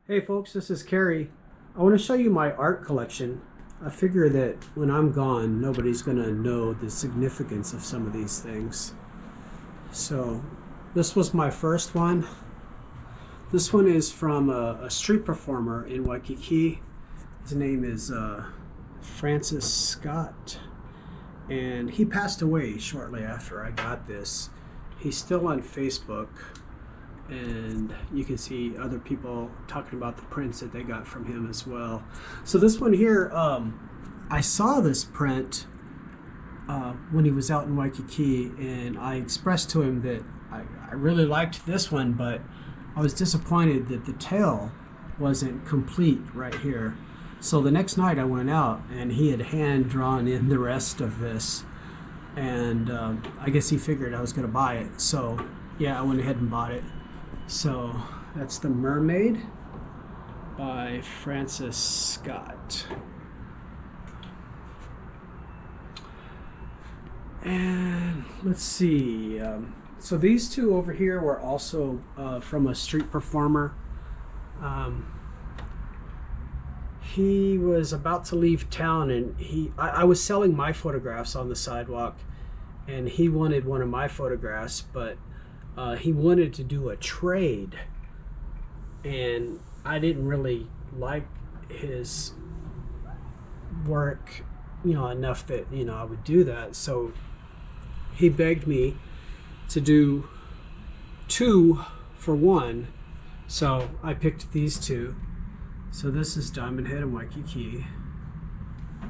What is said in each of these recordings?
Hey folks, this is Kerry. I want to show you my art collection. I figure that when I'm gone, nobody's going to know the significance of some of these things. So, this was my first one. This one is from a street performer in Waikiki. His name is Francis Scott. And he passed away shortly after I got this. He's still on Facebook, and you can see other people talking about the prints that they got from him as well. So this one here, I saw this print when he was out in Waikiki, and I expressed to him that I really liked this one, but I was disappointed that the tail wasn't complete right here. So the next night I went out, and he had hand drawn in the rest of this, and I guess he figured I was going to buy it. So yeah, I went ahead and bought it. So that's The Mermaid by Francis Scott. And let's see. So these two over here were also from a street performer. He was about to leave town, and I was selling my photographs on the sidewalk, and he wanted one of my photographs, but he wanted to do a trade, and I didn't really like his work, enough that, I would do that. So he begged me to do 2 for 1. So I picked these 2. So this is Diamond Head and Waikiki,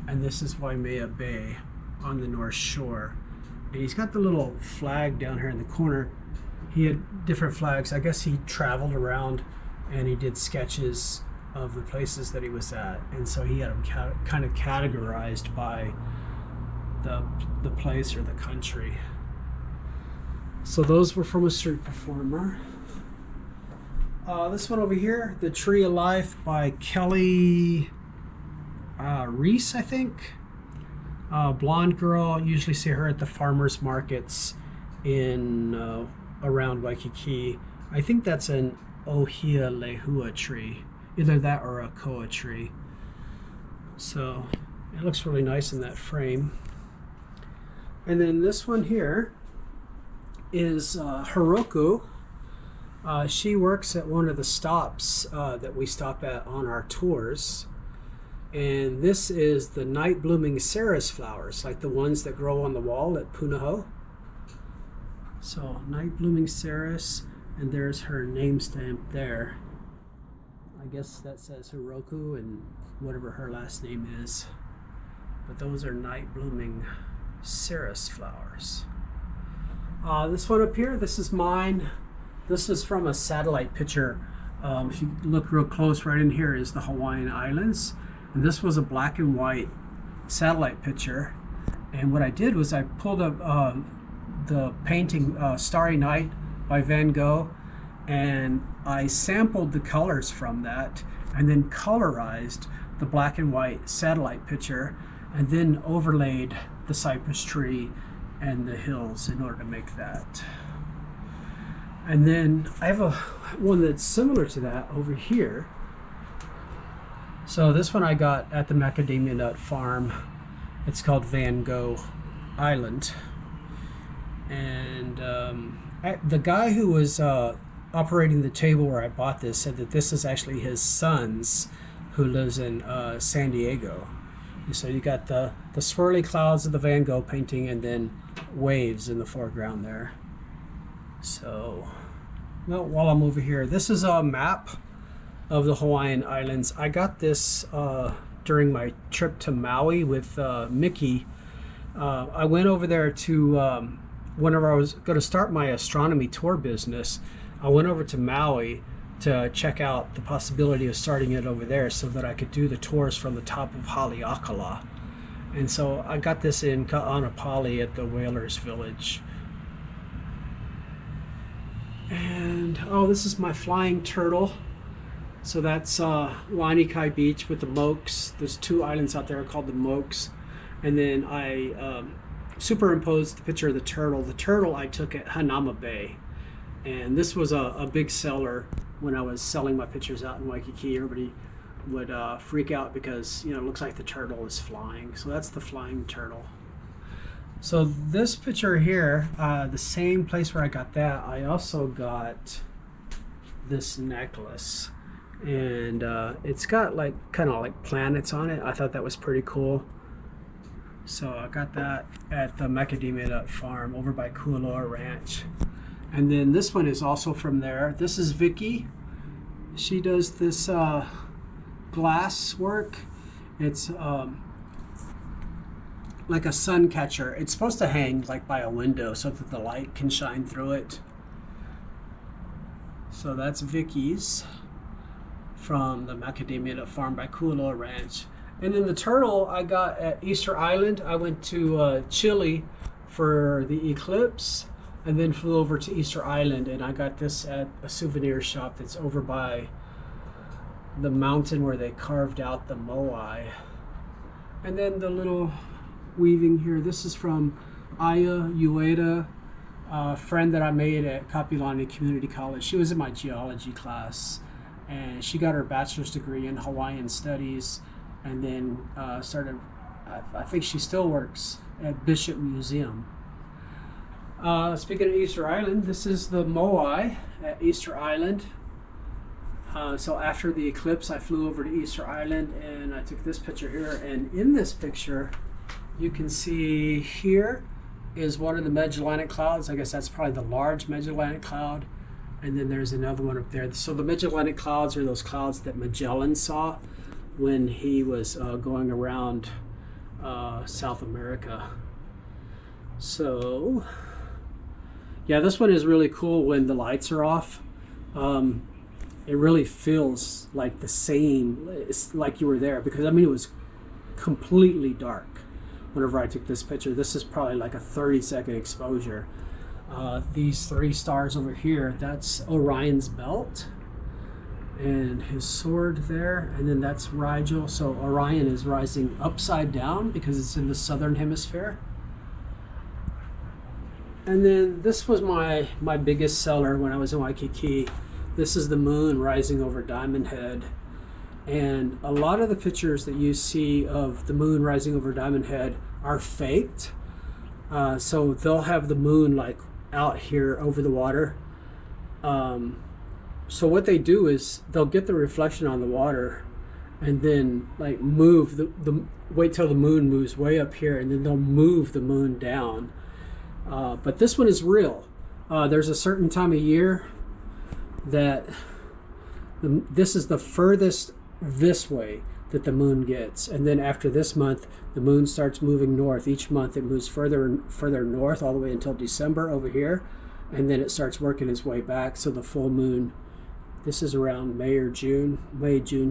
and this is Waimea Bay on the North Shore. And he's got the little flag down here in the corner. He had different flags. I guess he traveled around and he did sketches of the places that he was at, and so he had them kind of categorized by the place or the country. So those were from a street performer. This one over here, The Tree of Life by Kelly Reese, I think. Blonde girl. Usually see her at the farmers markets in around Waikiki. I think that's an Ohia lehua tree, either that or a koa tree. So it looks really nice in that frame. And then this one here is Hiroko. She works at one of the stops that we stop at on our tours. And this is the night blooming ceres flowers, like the ones that grow on the wall at Punahou. So night blooming ceres, and there's her name stamp there. I guess that says Hiroko and whatever her last name is. But those are night blooming ceres flowers. This one up here, this is mine. This is from a satellite picture. If you look real close, right in here is the Hawaiian Islands. And this was a black and white satellite picture. And what I did was I pulled up the painting Starry Night by Van Gogh, and I sampled the colors from that and then colorized the black and white satellite picture, and then overlaid the cypress tree and the hills in order to make that. And then I have one that's similar to that over here. So this one I got at the Macadamia Nut Farm. It's called Van Gogh Island. And the guy who was operating the table where I bought this said that this is actually his son's, who lives in San Diego. And so you got the swirly clouds of the Van Gogh painting, and then waves in the foreground there. So, well, while I'm over here, this is a map of the Hawaiian Islands. I got this during my trip to Maui with Mickey. I went over there to, whenever I was going to start my astronomy tour business, I went over to Maui to check out the possibility of starting it over there so that I could do the tours from the top of Haleakala. And so I got this in Ka'anapali at the Whalers Village. And this is my flying turtle. So that's Lanikai Beach with the Mokes. There's 2 islands out there called the Mokes. And then I superimposed the picture of the turtle. The turtle I took at Hanauma Bay. And this was a big seller when I was selling my pictures out in Waikiki, everybody would freak out because, you know, it looks like the turtle is flying. So that's the flying turtle. So this picture here, the same place where I got that, I also got this necklace, and it's got like kind of like planets on it. I thought that was pretty cool. So I got that at the Macadamia farm over by Kualoa Ranch. And then this one is also from there. This is Vicky. She does this glass work. It's like a sun catcher. It's supposed to hang like by a window so that the light can shine through it. So that's Vicky's from the Macadamia farm by Kualoa Ranch. And then the turtle I got at Easter Island. I went to Chile for the eclipse and then flew over to Easter Island, and I got this at a souvenir shop that's over by the mountain where they carved out the moai. And then the little weaving here, this is from Aya Ueda, a friend that I made at Kapilani Community College. She was in my geology class, and she got her bachelor's degree in Hawaiian studies, and then started, I think she still works at Bishop Museum. Speaking of Easter Island, this is the moai at Easter Island. So after the eclipse, I flew over to Easter Island and I took this picture here. And in this picture, you can see here is one of the Magellanic Clouds. I guess that's probably the large Magellanic Cloud. And then there's another one up there. So the Magellanic Clouds are those clouds that Magellan saw when he was going around South America. So, yeah, this one is really cool when the lights are off. It really feels like the same, it's like you were there, because I mean it was completely dark whenever I took this picture. This is probably like a 30-second exposure. These three stars over here, that's Orion's belt and his sword there, and then that's Rigel. So Orion is rising upside down because it's in the southern hemisphere. And then this was my biggest seller when I was in Waikiki. This is the moon rising over Diamond Head. And a lot of the pictures that you see of the moon rising over Diamond Head are faked. So they'll have the moon like out here over the water. So what they do is they'll get the reflection on the water and then like move wait till the moon moves way up here, and then they'll move the moon down. But this one is real. There's a certain time of year that this is the furthest this way that the moon gets, and then after this month the moon starts moving north. Each month it moves further and further north all the way until December over here, and then it starts working its way back. So the full moon, this is around May, June,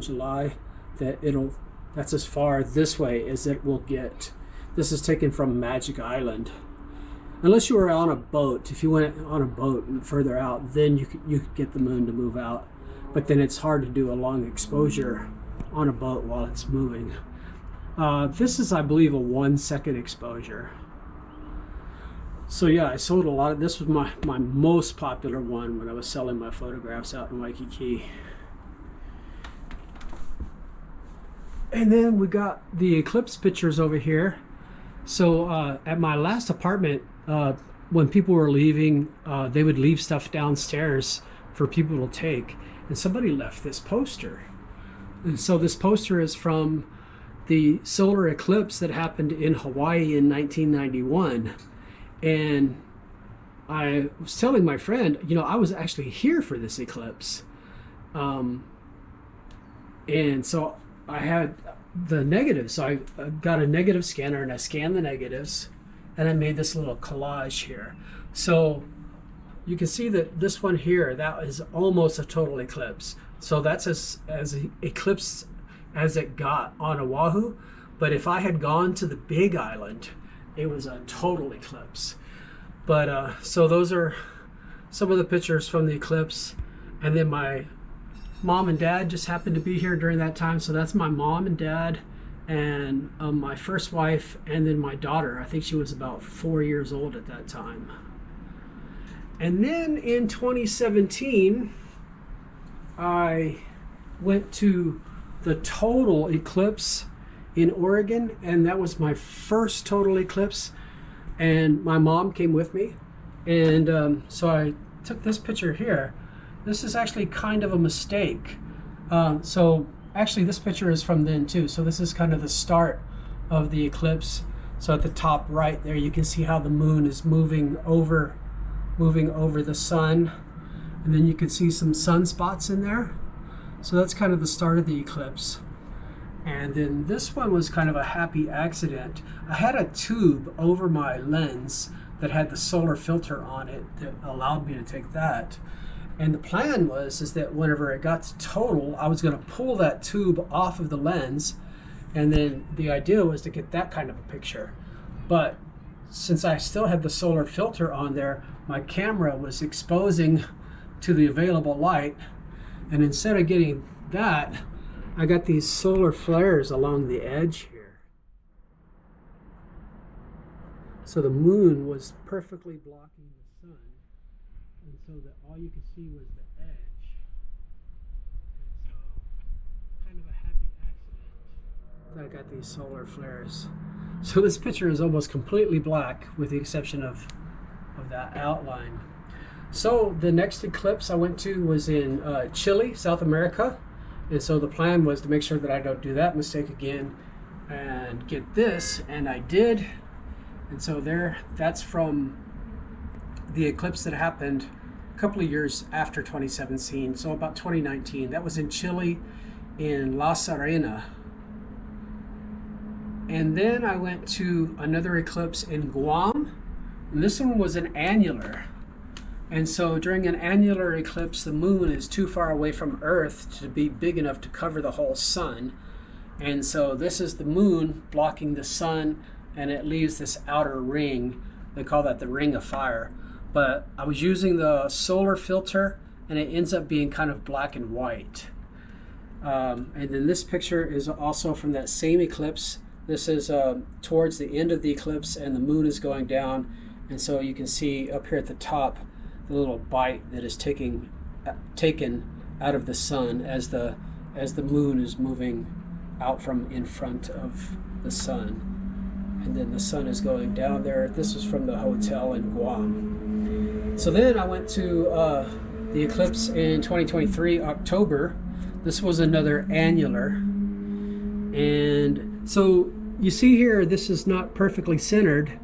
July, that's as far this way as it will get. This is taken from Magic Island. Unless you were on a boat. If you went on a boat and further out, then you could get the moon to move out. But then it's hard to do a long exposure on a boat while it's moving. This is, I believe, a 1-second exposure. So yeah, I sold a lot of this. Was my most popular one when I was selling my photographs out in Waikiki. And then we got the eclipse pictures over here. So at my last apartment, when people were leaving, they would leave stuff downstairs for people to take. And somebody left this poster. And so this poster is from the solar eclipse that happened in Hawaii in 1991. And I was telling my friend, you know, I was actually here for this eclipse. And so I had the negatives. So I got a negative scanner and I scanned the negatives, and I made this little collage here. So you can see that this one here, that is almost a total eclipse. So that's as eclipse as it got on Oahu. But if I had gone to the Big Island, it was a total eclipse. But so those are some of the pictures from the eclipse. And then my mom and dad just happened to be here during that time. So that's my mom and dad and my first wife, and then my daughter. I think she was about 4 years old at that time. And then in 2017, I went to the total eclipse in Oregon, and that was my first total eclipse. And my mom came with me, and so I took this picture here. This is actually kind of a mistake. So actually, this picture is from then too. So this is kind of the start of the eclipse. So at the top right there, you can see how the moon is moving over the sun, and then you can see some sunspots in there. So that's kind of the start of the eclipse. And then this one was kind of a happy accident. I had a tube over my lens that had the solar filter on it that allowed me to take that. And the plan is that whenever it got to total, I was going to pull that tube off of the lens, and then the idea was to get that kind of a picture. But since I still had the solar filter on there, my camera was exposing to the available light, and instead of getting that, I got these solar flares along the edge here. So the moon was perfectly blocking the sun, and so that all you could see was the edge. And so, kind of a happy accident that I got these solar flares. So this picture is almost completely black with the exception of that outline. So the next eclipse I went to was in Chile, South America. And so the plan was to make sure that I don't do that mistake again and get this, and I did. And so that's from the eclipse that happened a couple of years after 2017, so about 2019. That was in Chile, in La Serena. And then I went to another eclipse in Guam, and this one was an annular. And so during an annular eclipse, the moon is too far away from Earth to be big enough to cover the whole sun. And so this is the moon blocking the sun, and it leaves this outer ring. They call that the ring of fire. But I was using the solar filter, and it ends up being kind of black and white. And then this picture is also from that same eclipse. This is towards the end of the eclipse, and the moon is going down. And so you can see up here at the top, the little bite that is taken out of the sun as the moon is moving out from in front of the sun, and then the sun is going down there. This was from the hotel in Guam. So then I went to the eclipse in 2023 October. This was another annular, and so you see here this is not perfectly centered.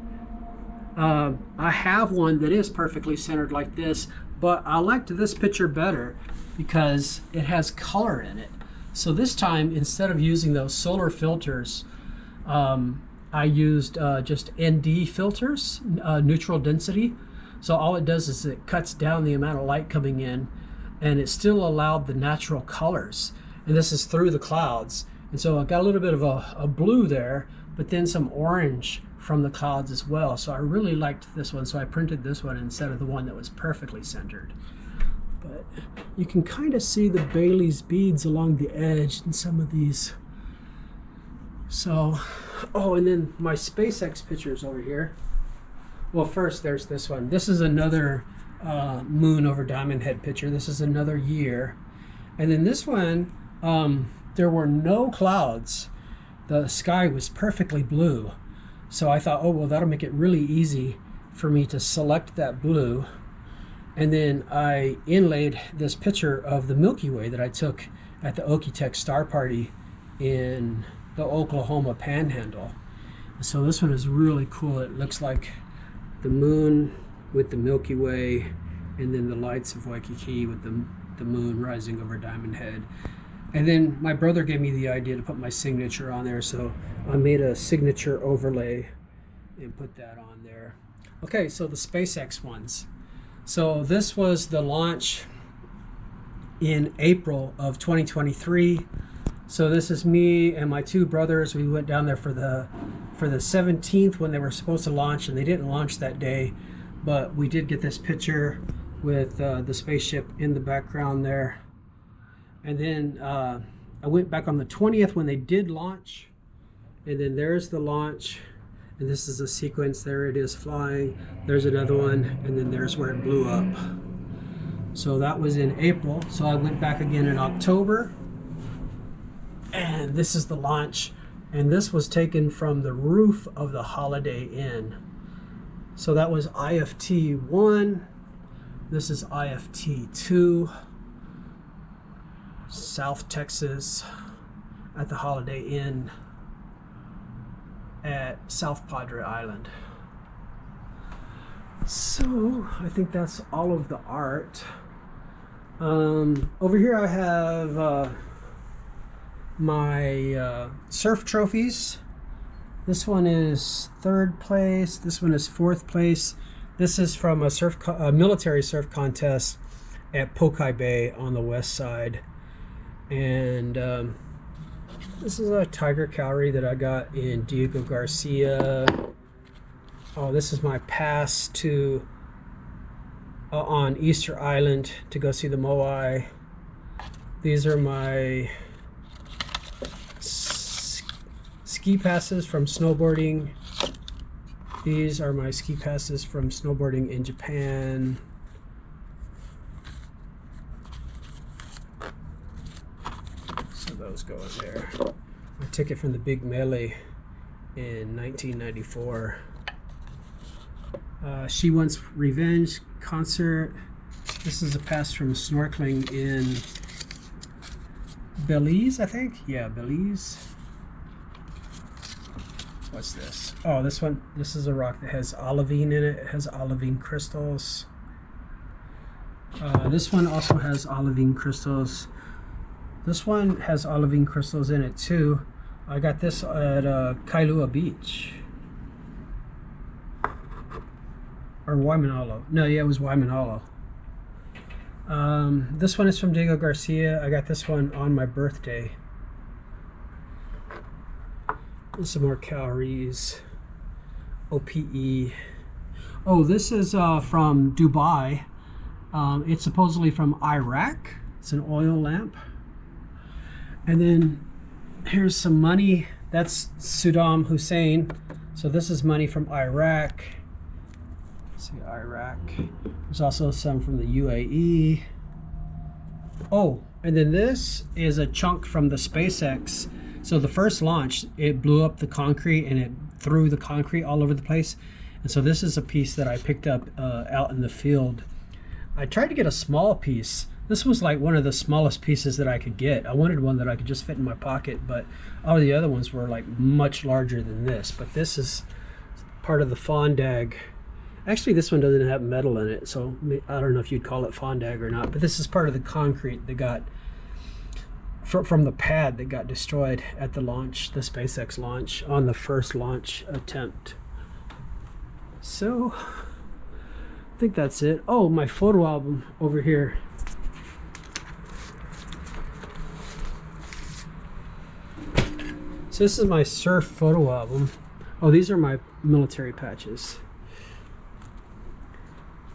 I have one that is perfectly centered like this, but I liked this picture better because it has color in it. So this time, instead of using those solar filters, I used just ND filters, neutral density. So all it does is it cuts down the amount of light coming in, and it still allowed the natural colors. And this is through the clouds. And so I got a little bit of a blue there, but then some orange from the clouds as well. So I really liked this one, so I printed this one instead of the one that was perfectly centered. But you can kind of see the Bailey's beads along the edge in some of these. So, oh, and then my SpaceX pictures over here. Well, first there's this one. This is another moon over Diamond Head picture. This is another year. And then this one, there were no clouds. The sky was perfectly blue. So I thought, oh, well, that'll make it really easy for me to select that blue. And then I inlaid this picture of the Milky Way that I took at the Okie-Tex Star Party in the Oklahoma Panhandle. So this one is really cool. It looks like the moon with the Milky Way, and then the lights of Waikiki with the moon rising over Diamond Head. And then my brother gave me the idea to put my signature on there, so I made a signature overlay and put that on there. Okay, so the SpaceX ones. So this was the launch in April of 2023. So this is me and my two brothers. We went down there for the 17th when they were supposed to launch, and they didn't launch that day, but we did get this picture with the spaceship in the background there. And then I went back on the 20th when they did launch, and then there's the launch, and this is a sequence. There it is flying, there's another one, and then there's where it blew up. So that was in April. So I went back again in October. And this is the launch. And this was taken from the roof of the Holiday Inn. So that was IFT 1. This is IFT 2. South Texas at the Holiday Inn at South Padre Island. So I think that's all of the art. Over here I have my surf trophies. This one is 3rd place. This one is 4th place. This is from a military surf contest at Pokai Bay on the west side. And this is a tiger cowrie that I got in Diego Garcia. Oh, this is my pass to on Easter Island to go see the Moai. These are my ski passes from snowboarding. These are my ski passes from snowboarding in Japan. So those go in there. My ticket from the Big Melee in 1994. She Wants Revenge concert. This is a pass from snorkeling in Belize, I think. Yeah, Belize. What's this? Oh, this one. This is a rock that has olivine in it. It has olivine crystals. This one also has olivine crystals. This one has olivine crystals in it too. I got this at Kailua Beach. Or Waimanalo. No, yeah, it was Waimanalo. This one is from Diego Garcia. I got this one on my birthday. And some more calories. OPE. Oh, this is from Dubai. It's supposedly from Iraq. It's an oil lamp. And then here's some money. That's Saddam Hussein. So this is money from Iraq. Let's see, Iraq. There's also some from the UAE. Oh, and then this is a chunk from the SpaceX. So the first launch, it blew up the concrete and it threw the concrete all over the place. And so this is a piece that I picked up out in the field. I tried to get a small piece. This was like one of the smallest pieces that I could get. I wanted one that I could just fit in my pocket, but all of the other ones were like much larger than this. But this is part of the Fondag. Actually, this one doesn't have metal in it, so I don't know if you'd call it Fondag or not, but this is part of the concrete that got from the pad that got destroyed at the launch, the SpaceX launch, on the first launch attempt. So I think that's it. Oh, my photo album over here. So this is my surf photo album. Oh, these are my military patches.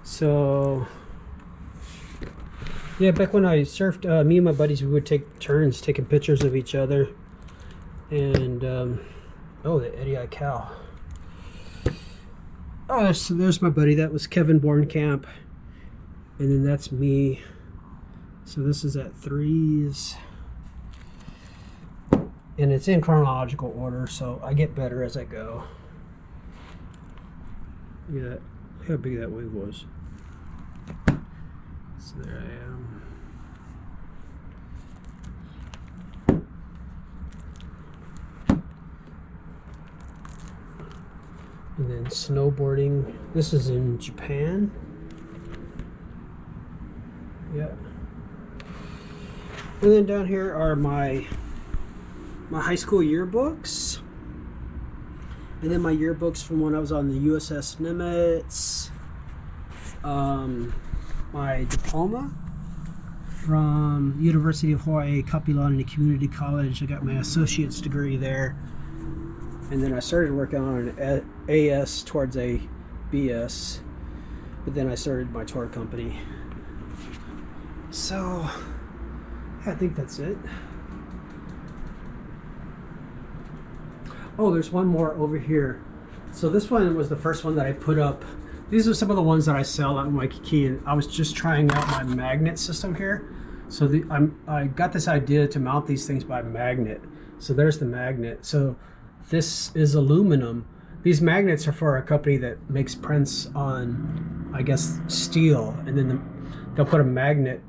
So yeah, back when I surfed, me and my buddies, we would take turns taking pictures of each other. And oh, the Eddie Aikau. Oh, there's my buddy. That was Kevin Bornkamp. And then that's me. So this is at threes. And it's in chronological order, so I get better as I go. Look at that. How big that wave was. So there I am. And then snowboarding. This is in Japan. Yeah. And then down here are my high school yearbooks. And then my yearbooks from when I was on the USS Nimitz. My diploma from University of Hawaii, Kapilani Community College. I got my associate's degree there. And then I started working on an AS towards a BS. But then I started my tour company. So, yeah, I think that's it. Oh, there's one more over here. So this one was the first one that I put up These are some of the ones that I sell at Waikiki, and I was just trying out my magnet system here. So I got this idea to mount these things by magnet. So there's the magnet. So this is aluminum. These magnets are for a company that makes prints on, I guess, steel, and then they'll put a magnet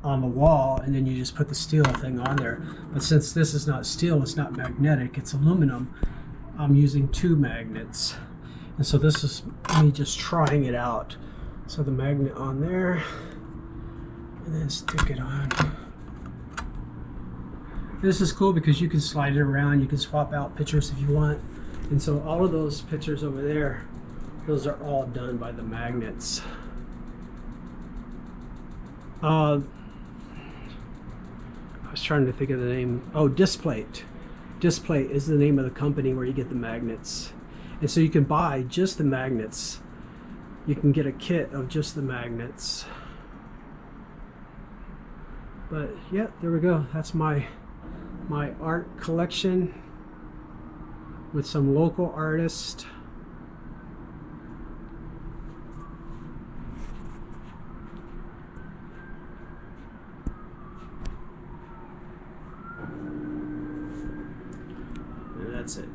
on the wall, and then you just put the steel thing on there. But since this is not steel, it's not magnetic, it's aluminum, I'm using 2 magnets. And so this is me just trying it out. So the magnet on there, and then stick it on. This is cool because you can slide it around, you can swap out pictures if you want. And so all of those pictures over there, those are all done by the magnets. I was trying to think of the name. Oh, Displate. Displate is the name of the company where you get the magnets. And so you can buy just the magnets. You can get a kit of just the magnets. But yeah, there we go. That's my art collection with some local artists. And that's it.